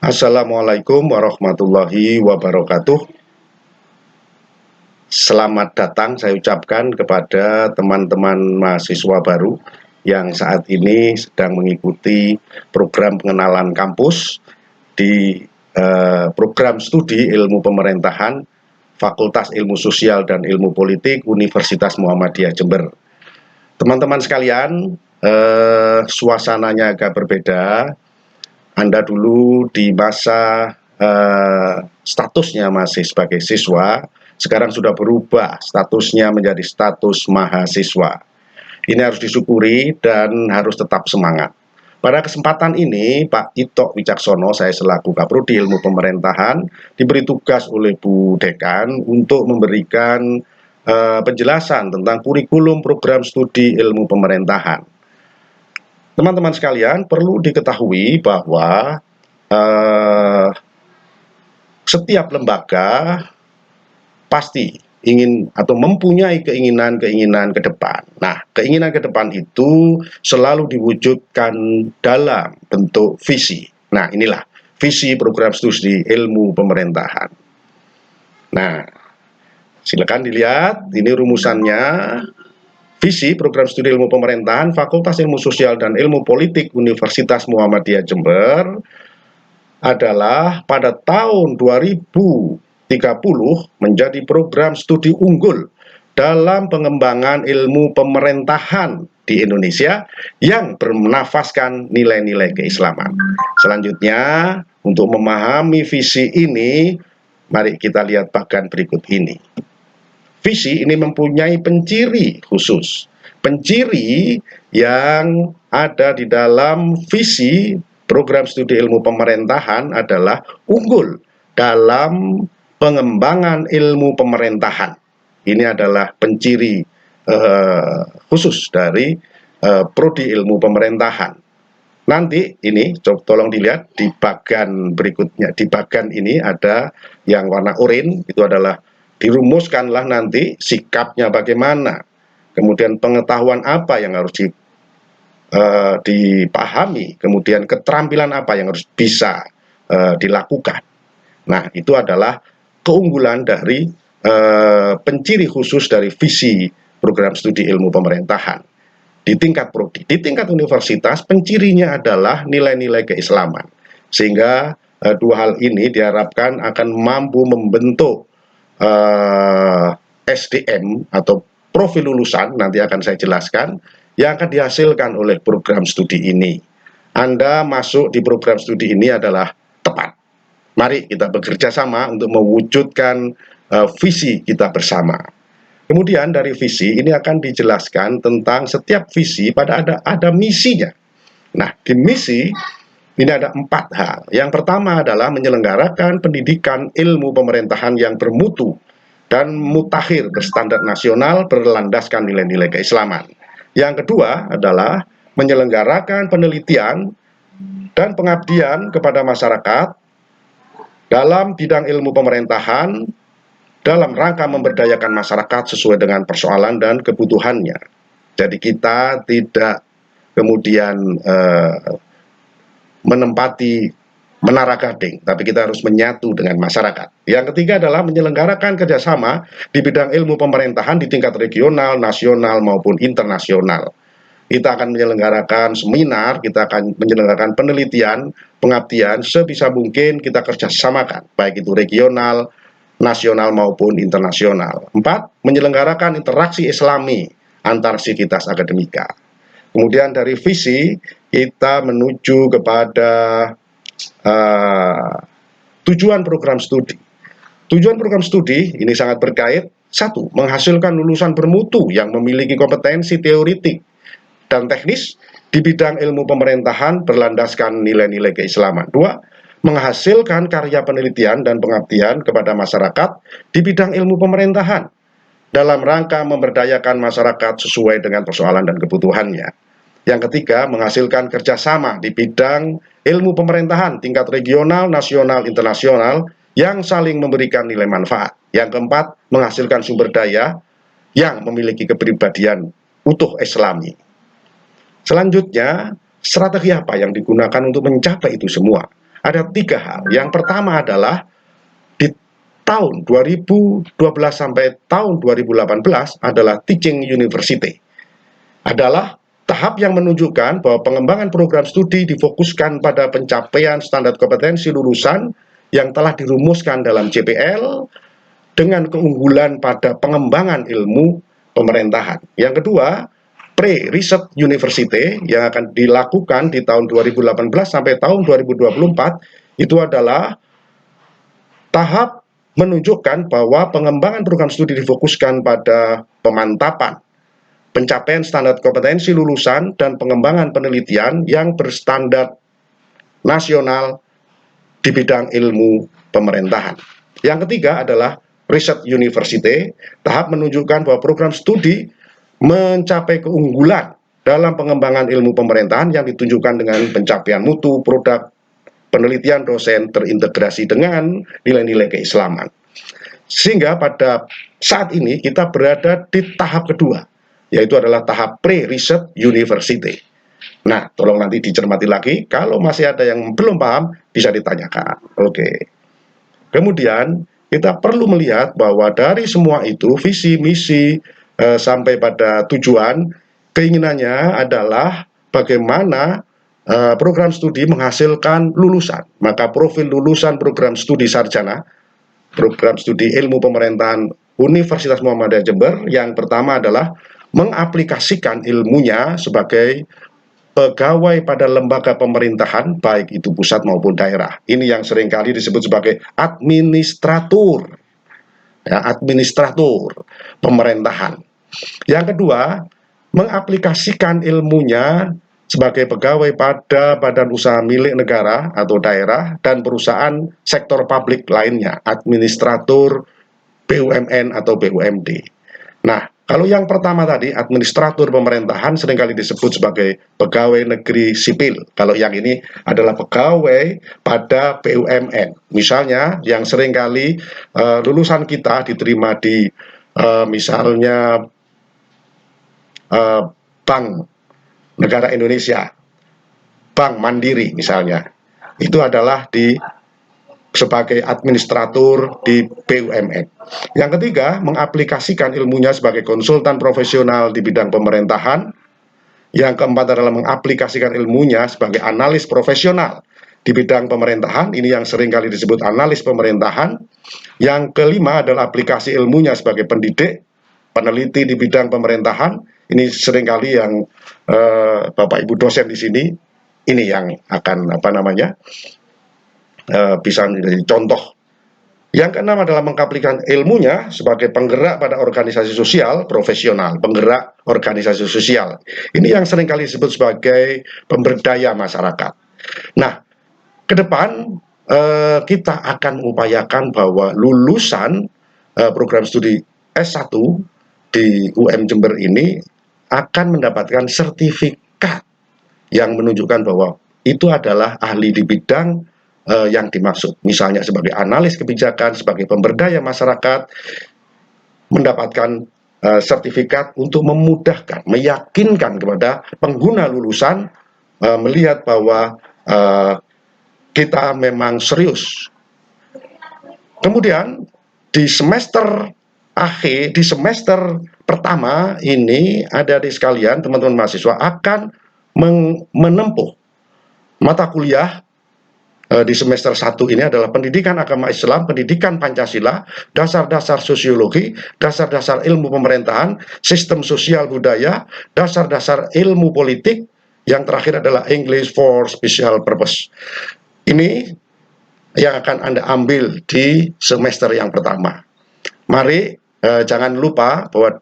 Assalamualaikum warahmatullahi wabarakatuh. Selamat datang saya ucapkan kepada teman-teman mahasiswa baru yang saat ini sedang mengikuti program pengenalan kampus di program studi ilmu pemerintahan Fakultas Ilmu Sosial dan Ilmu Politik Universitas Muhammadiyah Jember. Teman-teman sekalian, suasananya agak berbeda. Anda dulu di masa statusnya masih sebagai siswa, sekarang sudah berubah statusnya menjadi status mahasiswa. Ini harus disyukuri dan harus tetap semangat. Pada kesempatan ini, Pak Ito Wicaksono, saya selaku Kaprodi Ilmu Pemerintahan, diberi tugas oleh Bu Dekan untuk memberikan penjelasan tentang kurikulum program studi ilmu pemerintahan. Teman-teman sekalian, perlu diketahui bahwa setiap lembaga pasti ingin atau mempunyai keinginan-keinginan ke depan. Nah, keinginan ke depan itu selalu diwujudkan dalam bentuk visi. Nah, inilah visi program studi ilmu pemerintahan. Nah, silakan dilihat, ini rumusannya. Visi program studi ilmu pemerintahan Fakultas Ilmu Sosial dan Ilmu Politik Universitas Muhammadiyah Jember adalah pada tahun 2030 menjadi program studi unggul dalam pengembangan ilmu pemerintahan di Indonesia yang bernafaskan nilai-nilai keislaman. Selanjutnya, untuk memahami visi ini, mari kita lihat bagan berikut ini. Visi ini mempunyai penciri khusus. Penciri yang ada di dalam visi program studi ilmu pemerintahan adalah unggul dalam pengembangan ilmu pemerintahan. Ini adalah penciri khusus dari prodi ilmu pemerintahan. Nanti ini tolong dilihat di bagan berikutnya. Di bagan ini ada yang warna oranye, itu adalah dirumuskanlah nanti sikapnya bagaimana, kemudian pengetahuan apa yang harus dipahami, kemudian keterampilan apa yang harus bisa dilakukan. Nah, itu adalah keunggulan dari penciri khusus dari visi program studi ilmu pemerintahan di tingkat prodi. Di tingkat universitas, pencirinya adalah nilai-nilai keislaman, sehingga dua hal ini diharapkan akan mampu membentuk SDM atau profil lulusan, nanti akan saya jelaskan, yang akan dihasilkan oleh program studi ini. Anda masuk di program studi ini adalah tepat. Mari kita bekerja sama untuk mewujudkan visi kita bersama. Kemudian dari visi ini akan dijelaskan tentang setiap visi pada ada misinya. Nah, di misi ini ada 4 hal. Yang pertama adalah menyelenggarakan pendidikan ilmu pemerintahan yang bermutu dan mutakhir berstandar nasional berlandaskan nilai-nilai keislaman. Yang kedua adalah menyelenggarakan penelitian dan pengabdian kepada masyarakat dalam bidang ilmu pemerintahan dalam rangka memberdayakan masyarakat sesuai dengan persoalan dan kebutuhannya. Jadi kita tidak kemudian menempati menara gading, tapi kita harus menyatu dengan masyarakat. Yang ketiga adalah menyelenggarakan kerjasama di bidang ilmu pemerintahan di tingkat regional, nasional, maupun internasional. Kita akan menyelenggarakan seminar, kita akan menyelenggarakan penelitian, pengabdian, sebisa mungkin kita kerjasamakan, baik itu regional, nasional, maupun internasional. 4, menyelenggarakan interaksi islami antar sivitas akademika. Kemudian dari visi, kita menuju kepada tujuan program studi. Tujuan program studi ini sangat berkait, 1, menghasilkan lulusan bermutu yang memiliki kompetensi teoritik dan teknis di bidang ilmu pemerintahan berlandaskan nilai-nilai keislaman. 2, menghasilkan karya penelitian dan pengabdian kepada masyarakat di bidang ilmu pemerintahan dalam rangka memberdayakan masyarakat sesuai dengan persoalan dan kebutuhannya. Yang ketiga, menghasilkan kerjasama di bidang ilmu pemerintahan tingkat regional, nasional, internasional yang saling memberikan nilai manfaat. Yang keempat, menghasilkan sumber daya yang memiliki kepribadian utuh Islami. Selanjutnya, strategi apa yang digunakan untuk mencapai itu semua? ada 3 hal. Yang pertama adalah di tahun 2012 sampai tahun 2018 adalah Teaching University. Adalah tahap yang menunjukkan bahwa pengembangan program studi difokuskan pada pencapaian standar kompetensi lulusan yang telah dirumuskan dalam JPL dengan keunggulan pada pengembangan ilmu pemerintahan. Yang kedua, Pre-Research University yang akan dilakukan di tahun 2018 sampai tahun 2024 itu adalah tahap menunjukkan bahwa pengembangan program studi difokuskan pada pemantapan pencapaian standar kompetensi lulusan dan pengembangan penelitian yang berstandar nasional di bidang ilmu pemerintahan. Yang ketiga adalah Research University, tahap menunjukkan bahwa program studi mencapai keunggulan dalam pengembangan ilmu pemerintahan yang ditunjukkan dengan pencapaian mutu produk penelitian dosen terintegrasi dengan nilai-nilai keislaman. Sehingga pada saat ini kita berada di tahap kedua, yaitu adalah tahap Pre-Research University. Nah, tolong nanti dicermati lagi. Kalau masih ada yang belum paham, bisa ditanyakan. Oke. Kemudian, kita perlu melihat bahwa dari semua itu, visi, misi, sampai pada tujuan, keinginannya adalah bagaimana program studi menghasilkan lulusan. Maka profil lulusan program studi sarjana, program studi ilmu pemerintahan Universitas Muhammadiyah Jember, yang pertama adalah mengaplikasikan ilmunya sebagai pegawai pada lembaga pemerintahan, baik itu pusat maupun daerah. Ini yang seringkali disebut sebagai administratur, ya, administratur pemerintahan. Yang kedua, mengaplikasikan ilmunya sebagai pegawai pada badan usaha milik negara atau daerah dan perusahaan sektor publik lainnya, administratur BUMN atau BUMD. Nah, kalau yang pertama tadi, administratur pemerintahan seringkali disebut sebagai pegawai negeri sipil. Kalau yang ini adalah pegawai pada BUMN. Misalnya, yang seringkali lulusan kita diterima di misalnya Bank Negara Indonesia, Bank Mandiri misalnya. Itu adalah sebagai administratur di BUMN. Yang ketiga, mengaplikasikan ilmunya sebagai konsultan profesional di bidang pemerintahan. Yang keempat adalah mengaplikasikan ilmunya sebagai analis profesional di bidang pemerintahan. Ini yang seringkali disebut analis pemerintahan. Yang kelima adalah aplikasi ilmunya sebagai pendidik, peneliti di bidang pemerintahan. Ini seringkali yang Bapak Ibu dosen di sini, ini yang akan bisa menjadi contoh. Yang keenam adalah mengaplikasikan ilmunya sebagai penggerak pada organisasi sosial profesional, penggerak organisasi sosial. Ini yang seringkali disebut sebagai pemberdaya masyarakat. Nah, ke depan kita akan mengupayakan bahwa lulusan program studi S1 di UM Jember ini akan mendapatkan sertifikat yang menunjukkan bahwa itu adalah ahli di bidang yang dimaksud, misalnya sebagai analis kebijakan, sebagai pemberdaya masyarakat, mendapatkan sertifikat untuk memudahkan, meyakinkan kepada pengguna lulusan melihat bahwa kita memang serius. Kemudian di semester akhir, di semester pertama ini adik-adik sekalian, teman-teman mahasiswa akan menempuh mata kuliah di semester 1 ini adalah pendidikan agama Islam, pendidikan Pancasila, dasar-dasar sosiologi, dasar-dasar ilmu pemerintahan, sistem sosial budaya, dasar-dasar ilmu politik, yang terakhir adalah English for Special Purpose. Ini yang akan Anda ambil di semester yang pertama. Mari jangan lupa bahwa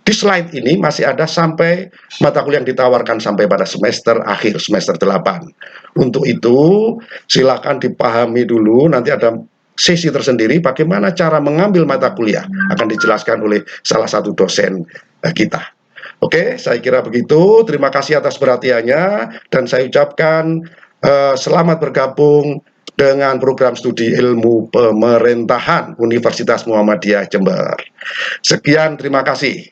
di slide ini masih ada sampai mata kuliah yang ditawarkan sampai pada semester akhir, semester 8. Untuk itu, silakan dipahami dulu, nanti ada sesi tersendiri bagaimana cara mengambil mata kuliah. Akan dijelaskan oleh salah satu dosen kita. Oke, saya kira begitu. Terima kasih atas perhatiannya, dan saya ucapkan selamat bergabung dengan program studi ilmu pemerintahan Universitas Muhammadiyah Jember. Sekian, terima kasih.